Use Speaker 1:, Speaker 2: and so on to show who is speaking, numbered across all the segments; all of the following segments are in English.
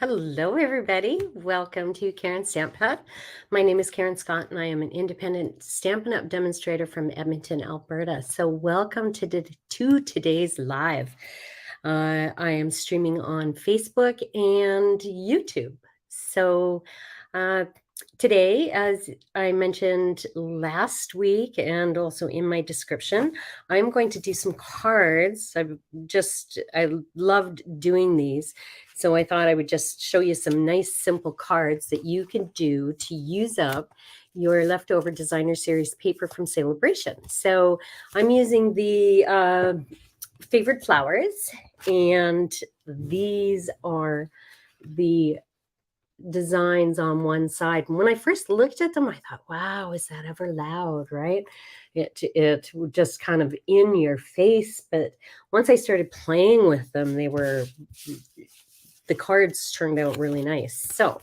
Speaker 1: Hello, everybody. Welcome to Karen Stamp Hut. My name is Karen Scott, and I am an independent Stampin' Up! Demonstrator from Edmonton, Alberta. So welcome to today's live. I am streaming on Facebook and YouTube. So uh, today, as I mentioned last week and also in my description, I'm going to do some cards. I loved doing these. So I thought I would just show you some nice, simple cards that you can do to use up your leftover designer series paper from sale-a-bration. So I'm using the Favored Flowers, and these are the designs on one side. And when I first looked at them, I thought, wow, is that ever loud, right? It just kind of in your face. But once I started playing with them, the cards turned out really nice. So,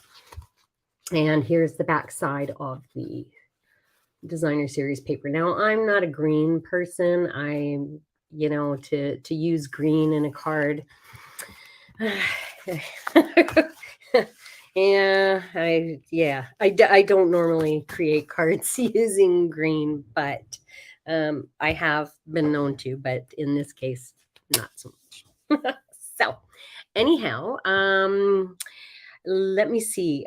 Speaker 1: and here's the back side of the designer series paper. Now, I'm not a green person. To use green in a card. I don't normally create cards using green, but I have been known to, but in this case, not so much. So anyhow, let me see.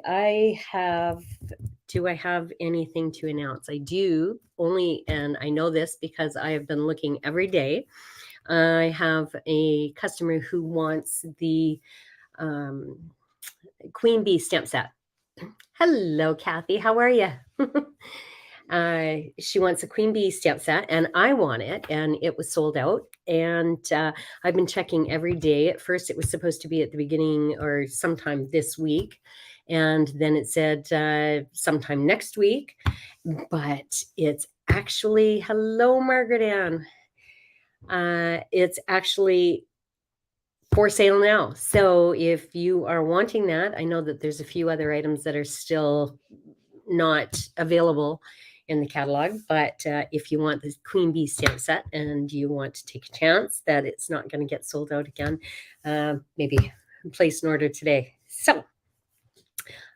Speaker 1: Do I have anything to announce? I do only, and I know this because I have been looking every day. I have a customer who wants the Queen Bee stamp set. Hello, Kathy. How are you? She wants a Queen Bee stamp set, and I want it, and it was sold out. And I've been checking every day. At first, it was supposed to be at the beginning or sometime this week, and then it said sometime next week. But it's actually, hello, Margaret Ann. It's actually for sale now. So if you are wanting that, I know that there's a few other items that are still not available in the catalog, but if you want the Queen Bee stamp set and you want to take a chance that it's not going to get sold out again, maybe place an order today. So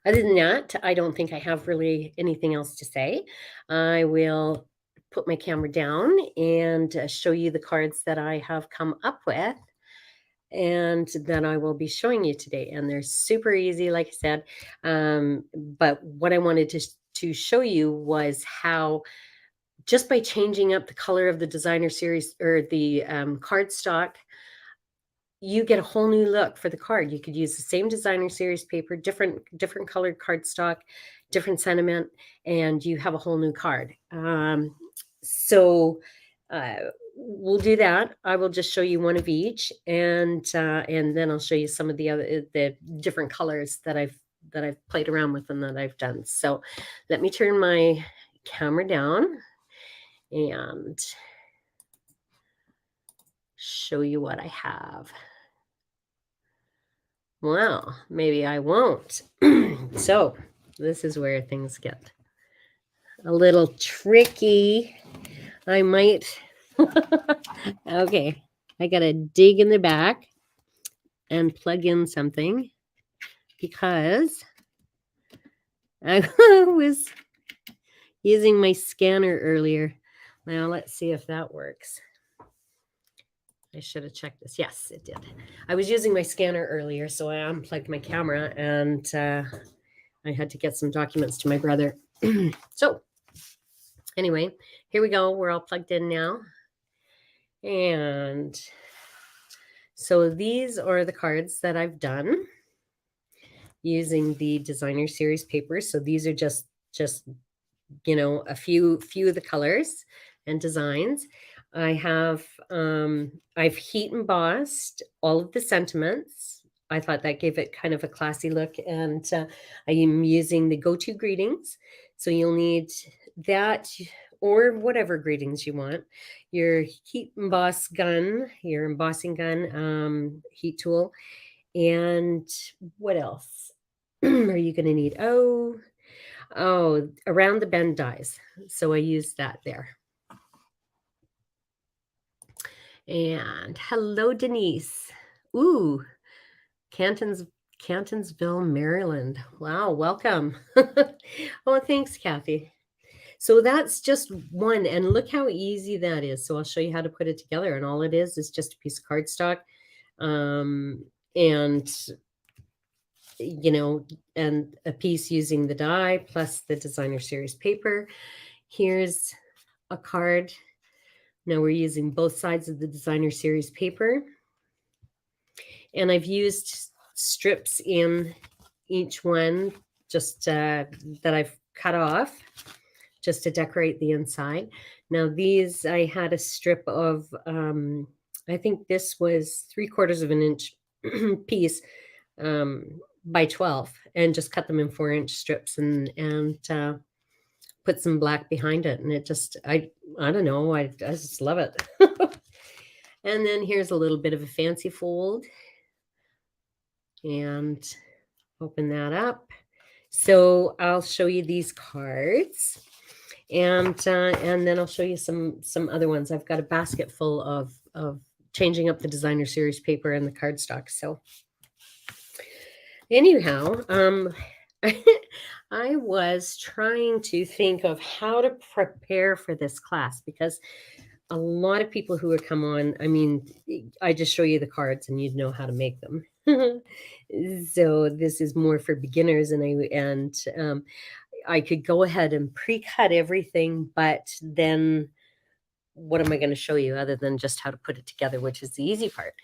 Speaker 1: other than that, I don't think I have really anything else to say. I will put my camera down and show you the cards that I have come up with and that I will be showing you today. And they're super easy, like I said. But what I wanted to show you was how just by changing up the color of the designer series or the cardstock, you get a whole new look for the card. You could use the same designer series paper, different colored cardstock, different sentiment, and you have a whole new card. So we'll do that. I will just show you one of each, and then I'll show you some of the different colors that I've played around with and that I've done. So let me turn my camera down and show you what I have. Well, maybe I won't. So this is where things get a little tricky. I might. Okay, I gotta dig in the back and plug in something because I was using my scanner earlier. Now let's see if that works. I should have checked this. Yes, it did. I was using my scanner earlier, so I unplugged my camera and I had to get some documents to my brother. So anyway, here we go. We're all plugged in now. And so these are the cards that I've done using the designer series paper. So these are just a few of the colors and designs. I've heat embossed all of the sentiments. I thought that gave it kind of a classy look, and I am using the go-to greetings. So you'll need that or whatever greetings you want. Your heat emboss gun, your embossing gun, heat tool, and what else are you going to need? Oh, around the bend dies. So I used that there. And hello, Denise. Ooh, Canton's Cantonsville, Maryland. Wow, welcome. Oh, thanks, Kathy. So that's just one, and look how easy that is. So I'll show you how to put it together, and all it is just a piece of cardstock, and you know, and a piece using the die plus the designer series paper. Here's a card. Now we're using both sides of the designer series paper, and I've used strips in each one just that I've cut off just to decorate the inside. Now these, I had a strip of, I think this was 3/4 of an inch piece by 12, and just cut them in 4-inch strips and put some black behind it. And it just, I don't know, I just love it. And then here's a little bit of a fancy fold, and open that up. So I'll show you these cards, and then I'll show you some other ones. I've got a basket full of changing up the designer series paper and the cardstock. So anyhow, I was trying to think of how to prepare for this class, because a lot of people who would come on, I mean, I just show you the cards and you'd know how to make them. So this is more for beginners, and I could go ahead and pre-cut everything, but then what am I going to show you other than just how to put it together, which is the easy part.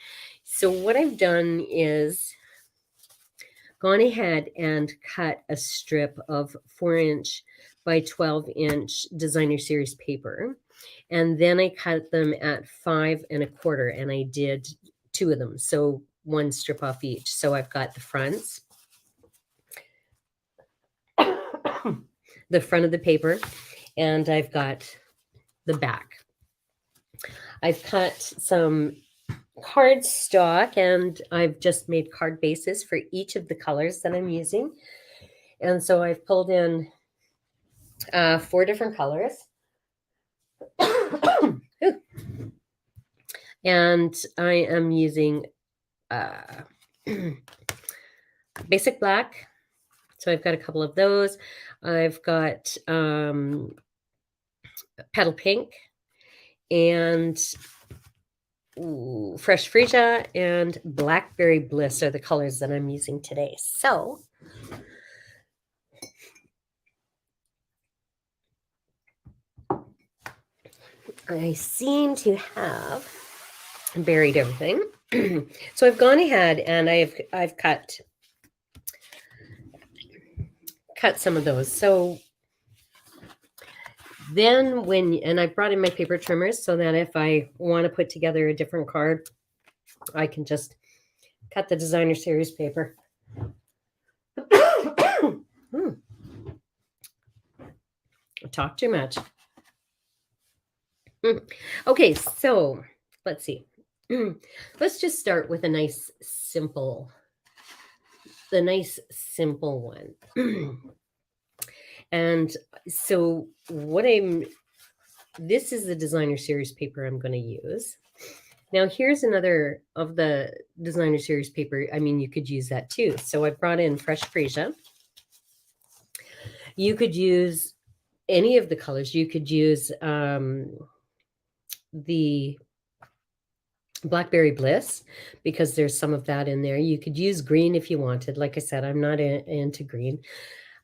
Speaker 1: So what I've done is gone ahead and cut a strip of 4-inch by 12-inch designer series paper. And then I cut them at 5 1/4, and I did 2 of them. So 1 strip off each. So I've got the fronts, the front of the paper, and I've got the back. I've cut some cardstock, and I've just made card bases for each of the colors that I'm using. And so I've pulled in 4 different colors. And I am using basic black. So I've got a couple of those. I've got petal pink and fresh freesia and blackberry bliss are the colors that I'm using today. So I seem to have buried everything. So I've gone ahead and I've cut some of those. So then and I brought in my paper trimmers so that if I want to put together a different card, I can just cut the designer series paper. I talk too much. Okay, so let's see. Let's just start with the nice simple one. And so this is the designer series paper I'm going to use. Now here's another of the designer series paper. I mean, you could use that too. So I brought in fresh freesia. You could use any of the colors. You could use the blackberry bliss, because there's some of that in there. You could use green if you wanted. Like I said, I'm not into green.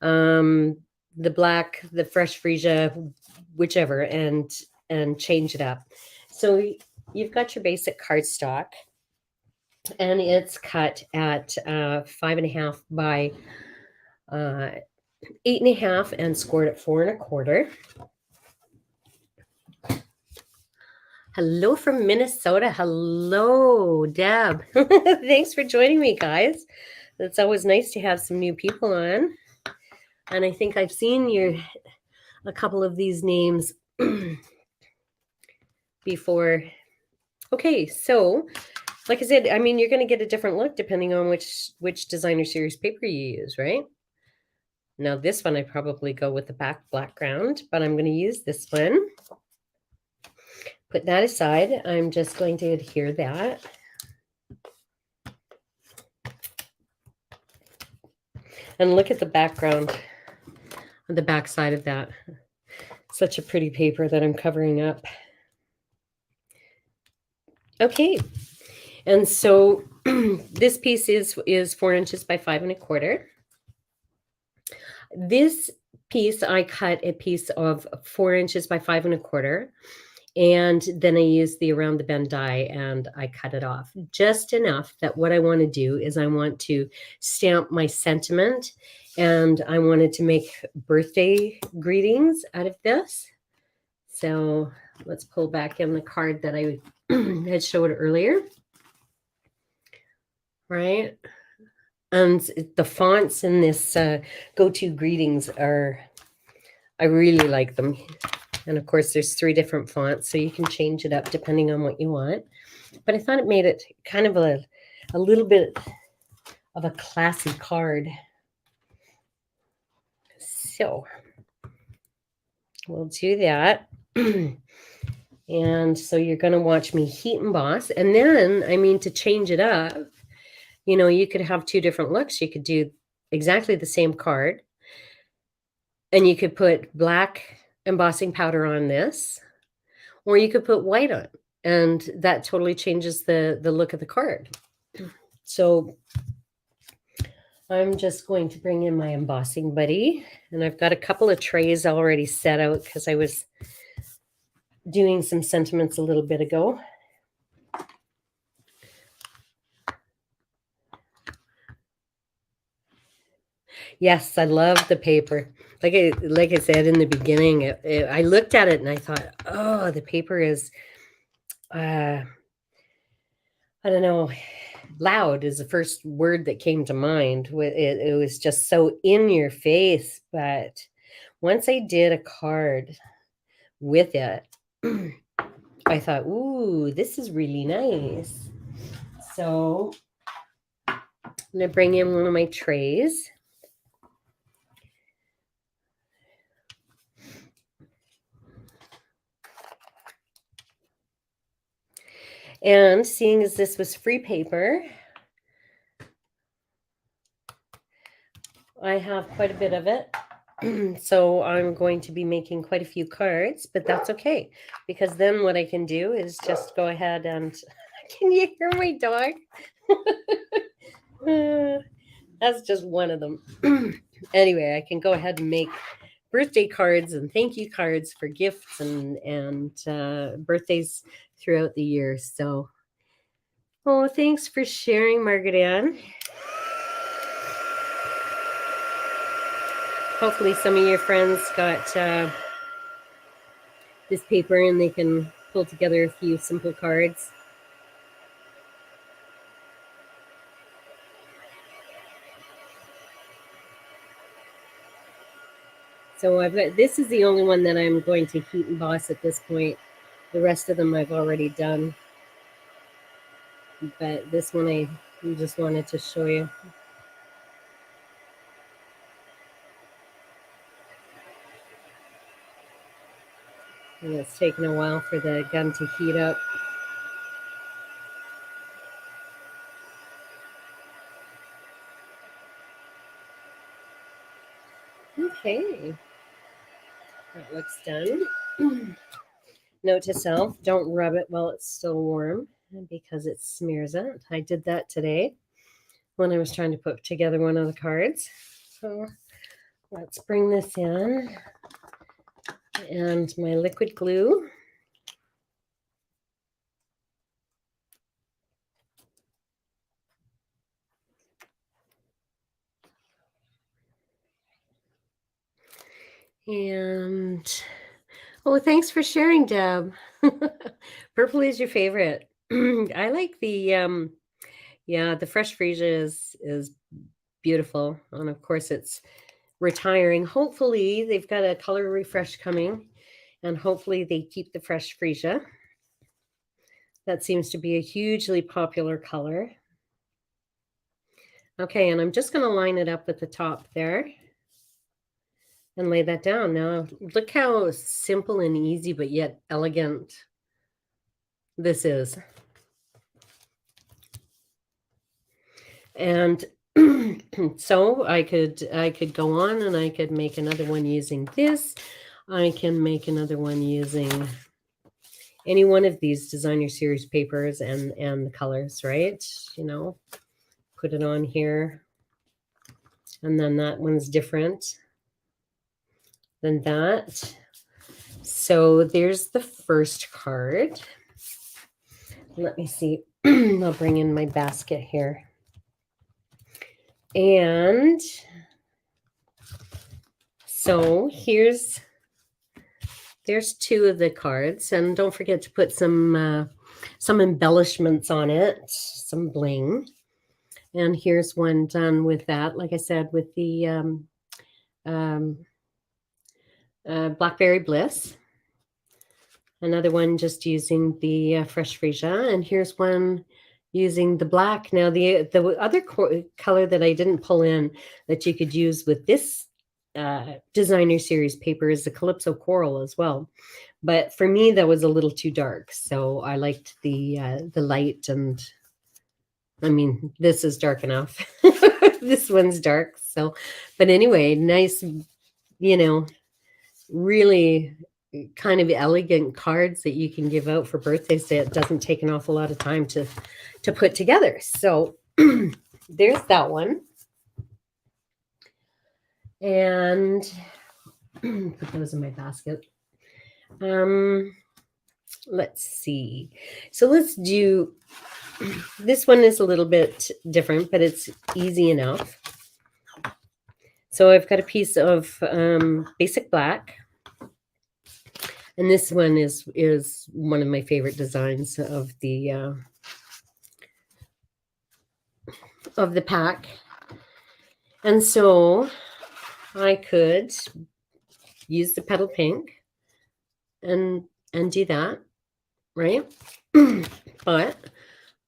Speaker 1: The black, the fresh freesia, whichever, and change it up. So you've got your basic cardstock, and it's cut at 5 1/2 by 8 1/2 and scored at 4 1/4. Hello from Minnesota. Hello, Deb. Thanks for joining me, guys. It's always nice to have some new people on. And I think I've seen a couple of these names before. Okay, so like I said, I mean, you're going to get a different look depending on which designer series paper you use, right? Now this one, I probably go with the background, but I'm going to use this one. Put that aside. I'm just going to adhere that. And look at the background on the back side of that. Such a pretty paper that I'm covering up. Okay. And so this piece is 4 inches by 5 1/4. This piece, I cut a piece of 4 inches by 5 1/4. And then I used the around the bend die and I cut it off just enough that what I want to do is I want to stamp my sentiment, and I wanted to make birthday greetings out of this. So let's pull back in the card that I had showed earlier. Right. And the fonts in this go-to greetings are, I really like them. And of course, there's 3 different fonts, so you can change it up depending on what you want. But I thought it made it kind of a little bit of a classy card. So we'll do that. And so you're going to watch me heat emboss. And then, I mean, to change it up, you know, you could have 2 different looks. You could do exactly the same card, and you could put black embossing powder on this, or you could put white on, and that totally changes the look of the card. So I'm just going to bring in my embossing buddy, and I've got a couple of trays already set out because I was doing some sentiments a little bit ago. Yes, I love the paper. Like I said in the beginning, I looked at it and I thought, oh, the paper is, I don't know, loud is the first word that came to mind. It was just so in your face. But once I did a card with it, I thought, ooh, this is really nice. So I'm going to bring in one of my trays. And seeing as this was free paper, I have quite a bit of it. So I'm going to be making quite a few cards, but that's okay, because then what I can do is just go ahead and can you hear my dog? That's just one of them. Anyway, I can go ahead and make birthday cards and thank you cards for gifts and birthdays throughout the year. So, oh, thanks for sharing, Margaret Ann. Hopefully some of your friends got this paper and they can pull together a few simple cards. So I've got, this is the only one that I'm going to heat emboss at this point. The rest of them I've already done. But this one I just wanted to show you. And it's taken a while for the gun to heat up. Okay. That looks done. Note to self, don't rub it while it's still warm because it smears it. I did that today when I was trying to put together one of the cards. So let's bring this in. And my liquid glue. And oh, thanks for sharing, Deb. Purple is your favorite. I like the yeah, the fresh freesia is beautiful. And of course it's retiring. Hopefully they've got a color refresh coming, and hopefully they keep the fresh freesia. That seems to be a hugely popular color. Okay, and I'm just going to line it up at the top there and lay that down. Now, look how simple and easy, but yet elegant this is. And So I could go on and I could make another one using this. I can make another one using any one of these designer series papers and the colors, right? You know, put it on here. And then that one's different than that. So there's the first card. Let me see. I'll bring in my basket here. And so there's two of the cards, and don't forget to put some embellishments on it, some bling. And here's one done with that, like I said, with the Blackberry Bliss. Another one just using the Fresh Freesia, and here's one using the black. Now the other color that I didn't pull in that you could use with this designer series paper is the Calypso Coral as well. But for me, that was a little too dark, so I liked the light. And I mean, this is dark enough. This one's dark. So, but anyway, nice, you know, really kind of elegant cards that you can give out for birthdays that doesn't take an awful lot of time to put together. So there's that one. And put those in my basket. Let's see. So let's do, this one is a little bit different, but it's easy enough. So I've got a piece of basic black. And this one is one of my favorite designs of the pack. And so I could use the petal pink and do that, right? But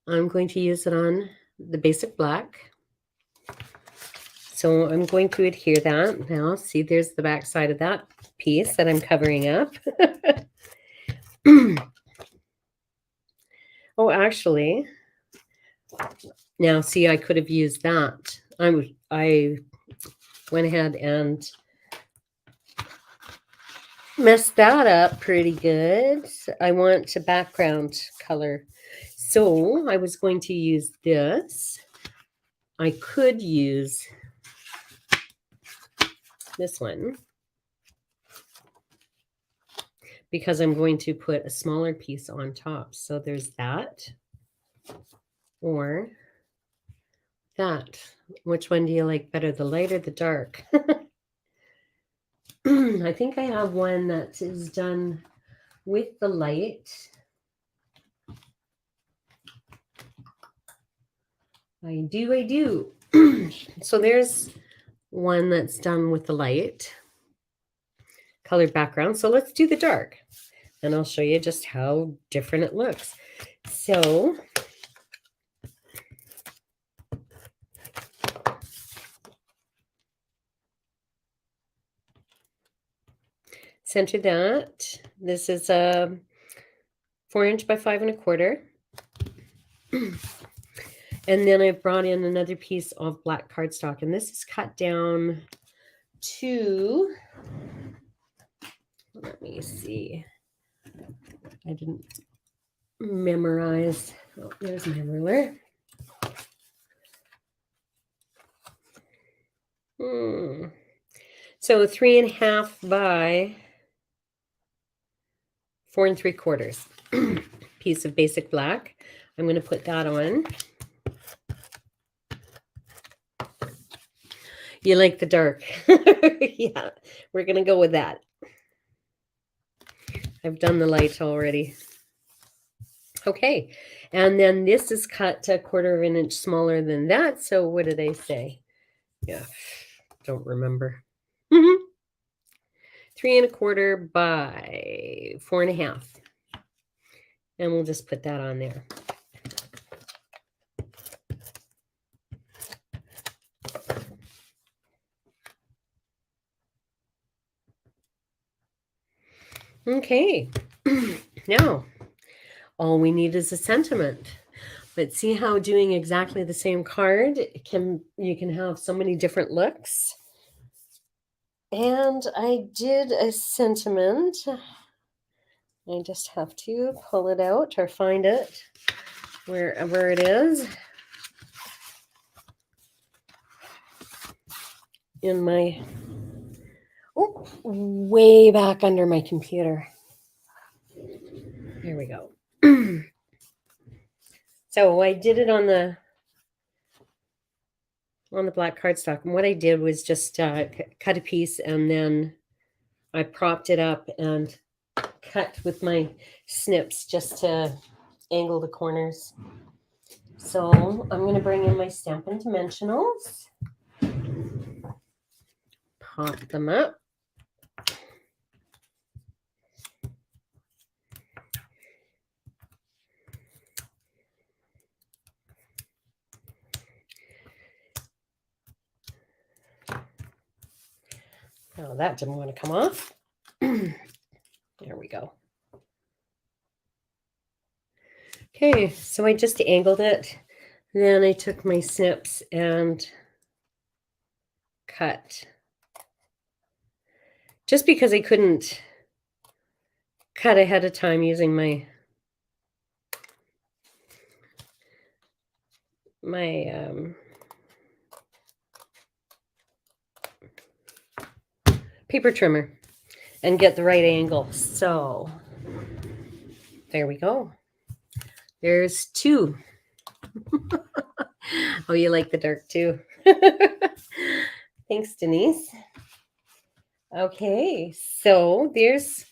Speaker 1: I'm going to use it on the basic black. So I'm going to adhere that. Now, see, there's the back side of that piece that I'm covering up. Oh, actually, now see, I could have used that. I went ahead and messed that up pretty good. I want a background color. So I was going to use this. I could use this one because I'm going to put a smaller piece on top. So there's that, or that. Which one do you like better, the light or the dark? I think I have one that is done with the light. I do. So there's one that's done with the light colored background. So let's do the dark, and I'll show you just how different it looks. So center that. This is a 4" by 5 1/4. And then I've brought in another piece of black cardstock, and this is cut down to, let me see, I didn't memorize. Oh, there's my ruler. So 3.5 by 4 3/4 piece of basic black. I'm going to put that on. You like the dark? Yeah, we're going to go with that. I've done the light already. Okay, and then this is cut a 1/4 inch smaller than that. So what did I say? Yeah, don't remember. 3 1/4 by 4.5. And we'll just put that on there. Okay, now all we need is a sentiment. But see how doing exactly the same card you can have so many different looks. And I did a sentiment. I just have to pull it out or find it where it is in my way back under my computer. There we go. So I did it on the black cardstock, and what I did was just cut a piece, and then I propped it up and cut with my snips just to angle the corners. So I'm going to bring in my Stampin' Dimensionals, pop them up. Oh, that didn't want to come off. There we go. Okay, so I just angled it. Then I took my snips and cut. Just because I couldn't cut ahead of time using my paper trimmer and get the right angle. So there we go. There's two. Oh, you like the dark too. Thanks, Denise. Okay, so there's,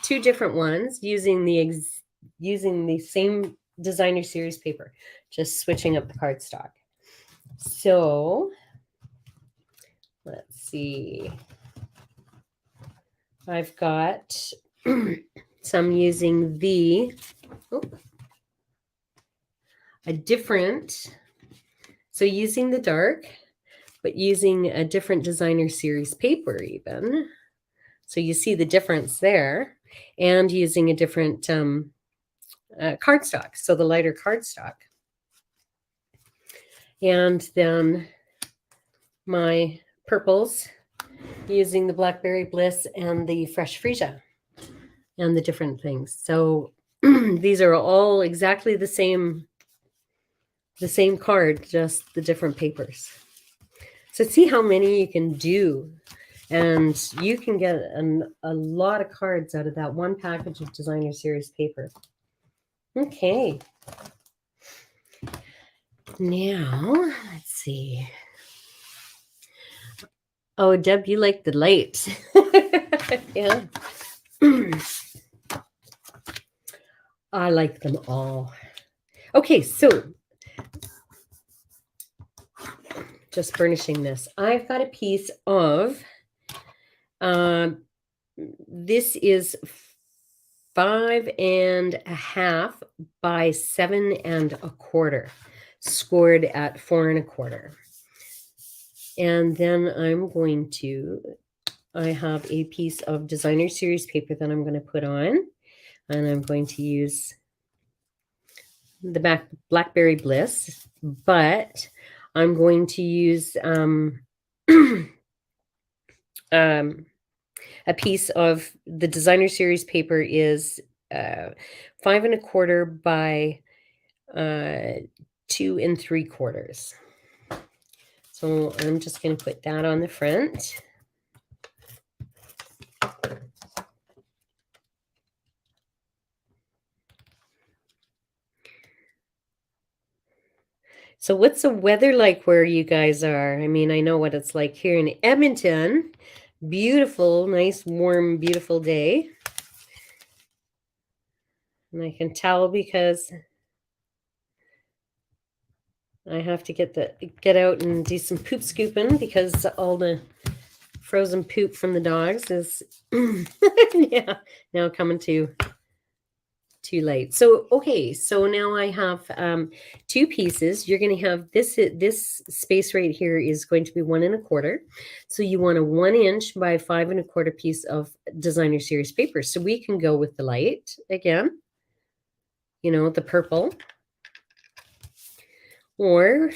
Speaker 1: two different ones using the same designer series paper, just switching up the cardstock. So let's see. I've got some using a different, so using the dark, but using a different designer series paper even. So you see the difference there, and using a different cardstock, so the lighter cardstock. And then my purples using the Blackberry Bliss and the Fresh Freesia and the different things. So these are all exactly the same card, just the different papers. So see how many you can do. And you can get a lot of cards out of that one package of designer series paper. Okay. Now, let's see. Oh, Deb, you like the light. Yeah. I like them all. Okay, so just burnishing this. I've got a piece of, this is 5.5 by 7.25, scored at 4.25. And then I have a piece of designer series paper that I'm going to put on, and I'm going to use the Blackberry Bliss, but I'm going to use a piece of the designer series paper is 5.25 by 2.75. So I'm just going to put that on the front. So what's the weather like where you guys are? I mean, I know what it's like here in Edmonton. Beautiful, nice, warm, beautiful day. And I can tell because I have to get out and do some poop scooping because all the frozen poop from the dogs is yeah, now coming too late. So okay, so now I have two pieces. You're going to have this space right here is going to be 1.25. So you want a 1 inch by 5.25 piece of designer series paper. So we can go with the light again, the purple, or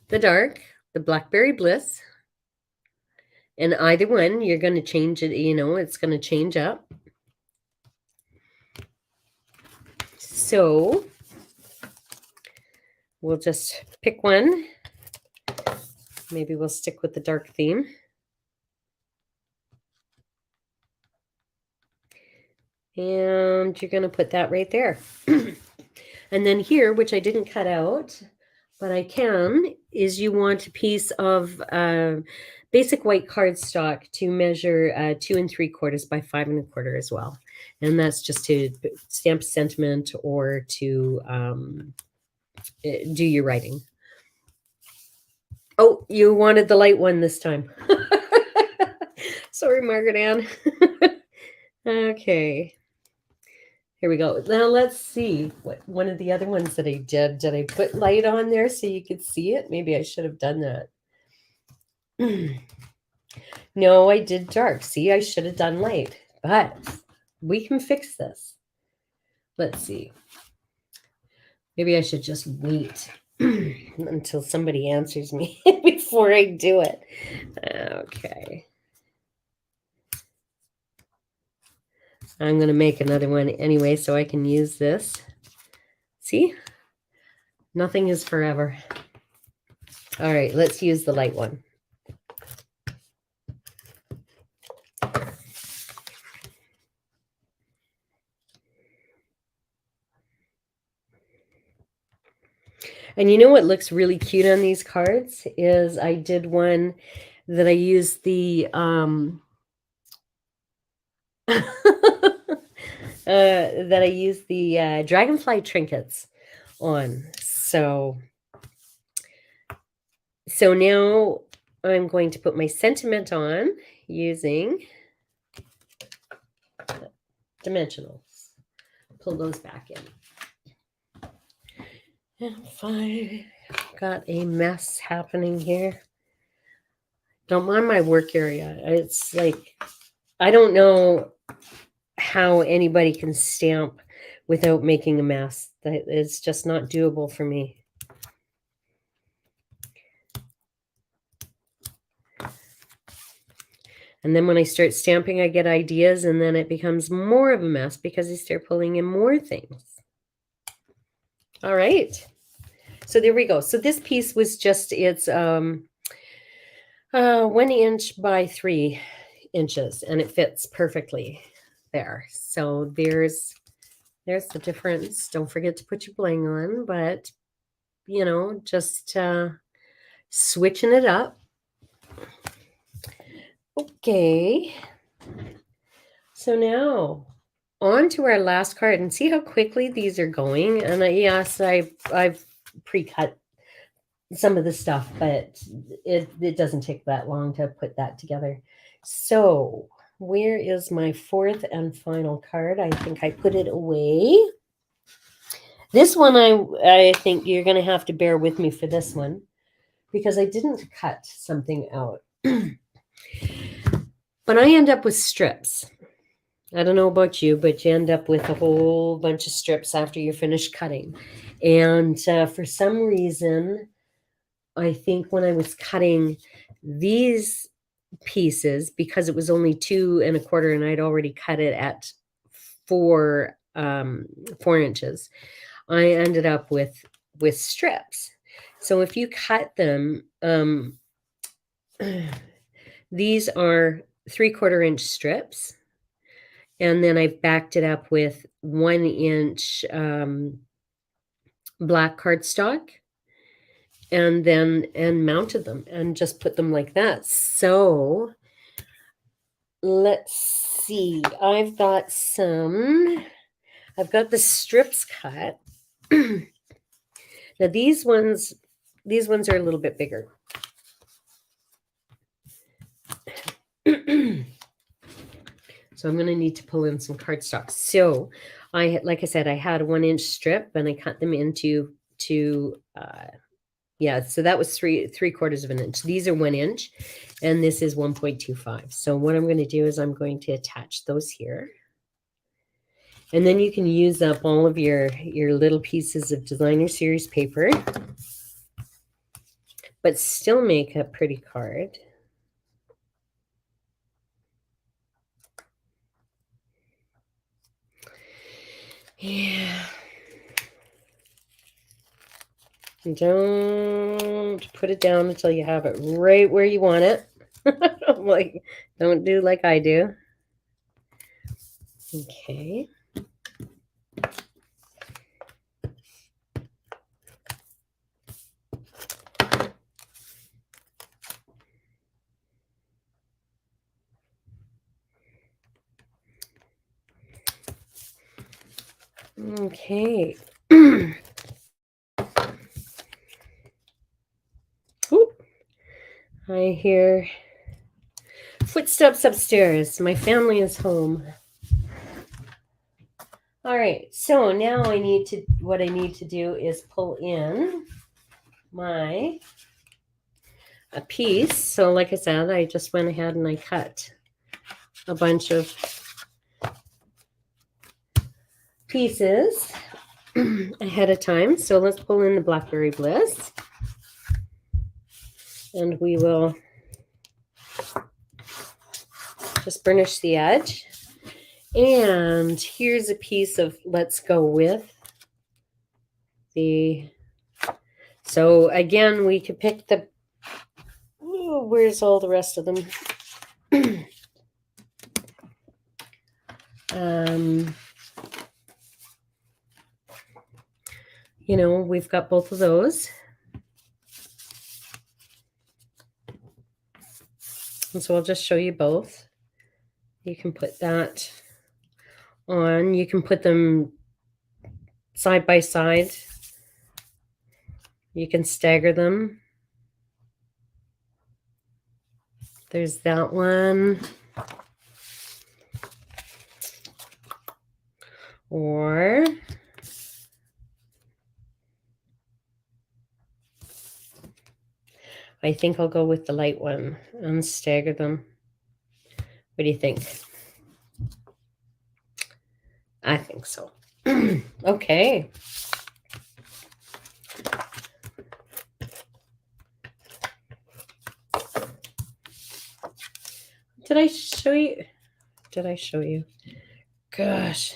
Speaker 1: the dark, the Blackberry Bliss. And either one, you're going to change it, you know, it's going to change up. So we'll just pick one. Maybe we'll stick with the dark theme. And you're going to put that right there. And then here, which I didn't cut out, but I can, is you want a piece of basic white cardstock to measure 2 3/4 by 5 1/4 as well. And that's just to stamp sentiment or to do your writing. Oh, you wanted the light one this time. Sorry, Margaret Ann. Okay. Here we go. Now let's see what one of the other ones that I did. Did I put light on there so you could see it? Maybe I should have done that. No, I did dark. See, I should have done light, but we can fix this. Let's see. Maybe I should just wait until somebody answers me before I do it. Okay. I'm going to make another one anyway so I can use this. See? Nothing is forever. All right, let's use the light one. And you know what looks really cute on these cards is I did one that I used the dragonfly trinkets on. So now I'm going to put my sentiment on using dimensionals. Pull those back in. And I got a mess happening here. Don't mind my work area. It's like, I don't know how anybody can stamp without making a mess. That is just not doable for me. And then when I start stamping, I get ideas, and then it becomes more of a mess because I start pulling in more things. All right. So there we go. So this piece was just, it's 1 inch by 3 inches, and it fits perfectly there. So there's the difference. Don't forget to put your bling on, but you know, just switching it up. Okay. So now on to our last card, and see how quickly these are going. And yes, I've pre-cut some of the stuff, but it doesn't take that long to put that together. So where is my 4th and final card? I think I put it away. This one, I think you're going to have to bear with me for this one because I didn't cut something out. But I end up with strips. I don't know about you, but you end up with a whole bunch of strips after you're finished cutting. And for some reason, I think when I was cutting these pieces, because it was only 2 1/4 and I'd already cut it at 4 inches, I ended up with strips. So if you cut them, these are 3/4 inch strips. And then I've backed it up with 1 inch black cardstock, and mounted them and just put them like that. So let's see. I've got the strips cut. Now these ones are a little bit bigger. So I'm going to need to pull in some cardstock. So like I said, I had a 1 inch strip and I cut them into so that was 3/4 of an inch. These are 1 inch and this is 1.25. So what I'm going to do is I'm going to attach those here. And then you can use up all of your little pieces of designer series paper, but still make a pretty card. Yeah. Don't put it down until you have it right where you want it. Like, don't do like I do. Okay. Okay. Ooh, I hear footsteps upstairs. My family is home. All right, so now what I need to do is pull in a piece. So like I said, I just went ahead and I cut a bunch of pieces ahead of time. So let's pull in the Blackberry Bliss. And we will just burnish the edge. And here's a piece of let's go with the, so again, we could pick the, where's all the rest of them? You know, we've got both of those. And so I'll just show you both. You can put that on. You can put them side by side. You can stagger them. There's that one. Or I think I'll go with the light one and stagger them. What do you think? I think so. Okay. Did I show you? Did I show you? Gosh.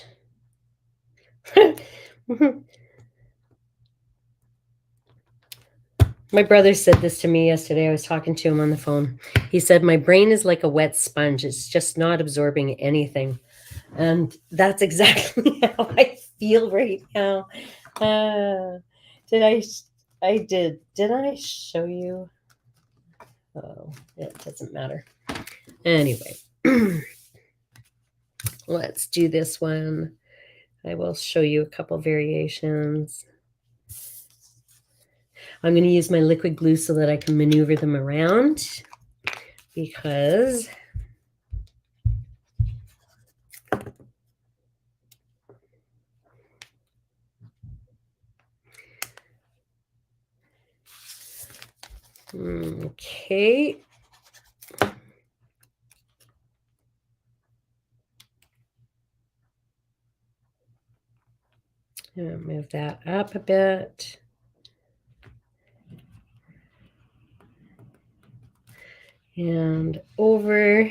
Speaker 1: My brother said this to me yesterday. I was talking to him on the phone. He said, my brain is like a wet sponge. It's just not absorbing anything. And that's exactly how I feel right now. Did I show you? Oh, it doesn't matter. Anyway, let's do this one. I will show you a couple variations. I'm going to use my liquid glue so that I can maneuver them around because okay. Move that up a bit. And over.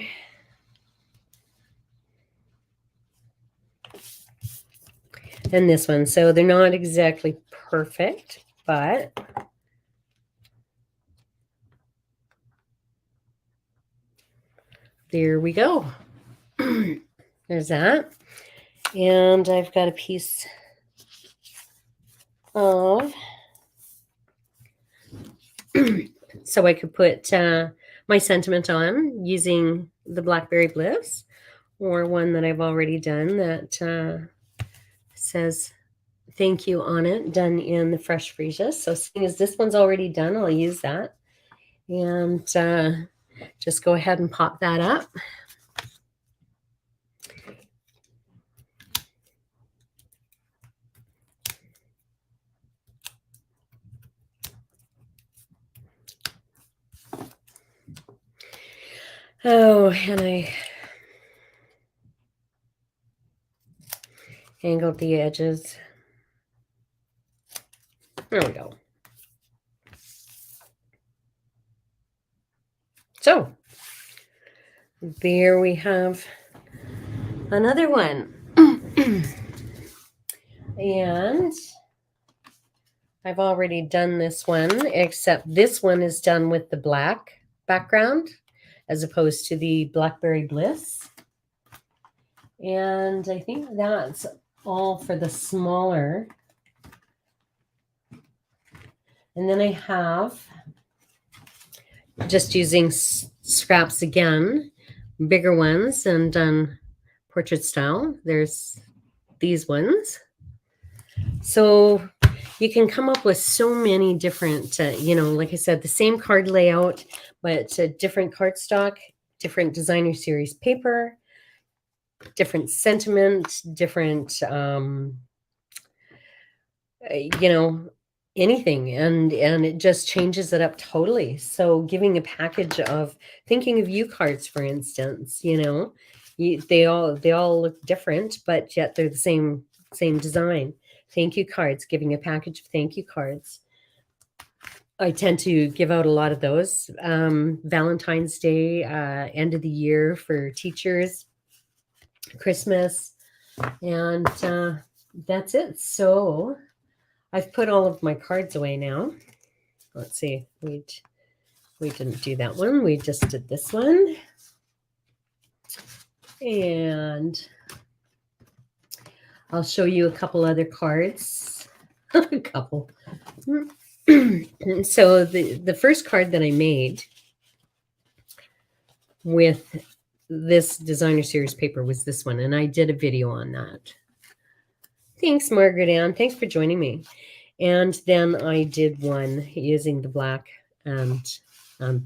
Speaker 1: And this one. So they're not exactly perfect, but there we go. There's that. And I've got a piece of, so I could put my sentiment on using the Blackberry Bliss, or one that I've already done that says thank you on it, done in the fresh freesia. So seeing as this one's already done, I'll use that. And just go ahead and pop that up. Oh, Angled the edges. There we go. So there we have another one. And I've already done this one, except this one is done with the black background as opposed to the Blackberry Bliss. And I think that's all for the smaller. And then I have, just using scraps again, bigger ones, and done portrait style. There's these ones. So you can come up with so many different, like I said, the same card layout, but different cardstock, different designer series paper, different sentiment, different, anything. And it just changes it up totally. So giving a package of thinking of you cards, for instance, they all look different, but yet they're the same design. Thank you cards, giving a package of thank you cards. I tend to give out a lot of those. Valentine's Day, end of the year for teachers, Christmas, and that's it. So I've put all of my cards away now. Let's see. We didn't do that one. We just did this one. And I'll show you a couple other cards. A couple. So the first card that I made with this designer series paper was this one, and I did a video on that. Thanks, Margaret Ann. Thanks for joining me. And then I did one using the black and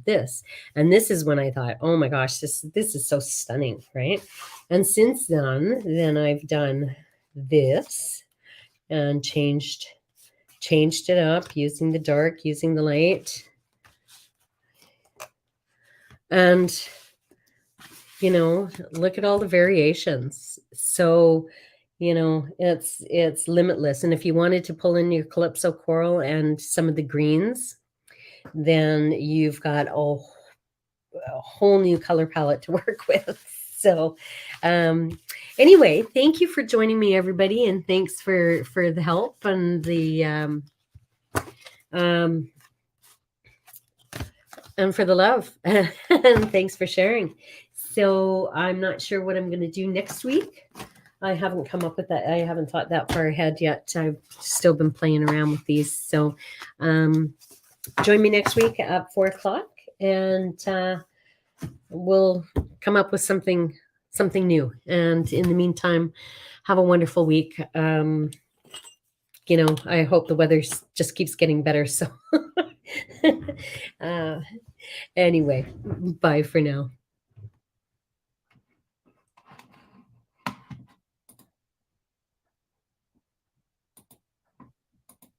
Speaker 1: this. And this is when I thought, oh my gosh, this is so stunning, right? And since then I've done this and changed it up using the dark, using the light. And, look at all the variations. So, it's limitless. And if you wanted to pull in your Calypso coral and some of the greens, then you've got a whole new color palette to work with. So anyway, thank you for joining me, everybody. And thanks for the help and the and for the love. And thanks for sharing. So I'm not sure what I'm going to do next week. I haven't come up with that. I haven't thought that far ahead yet. I've still been playing around with these. So join me next week at 4:00, and we'll come up with something new. And in the meantime, have a wonderful week. I hope the weather just keeps getting better. So anyway, bye for now.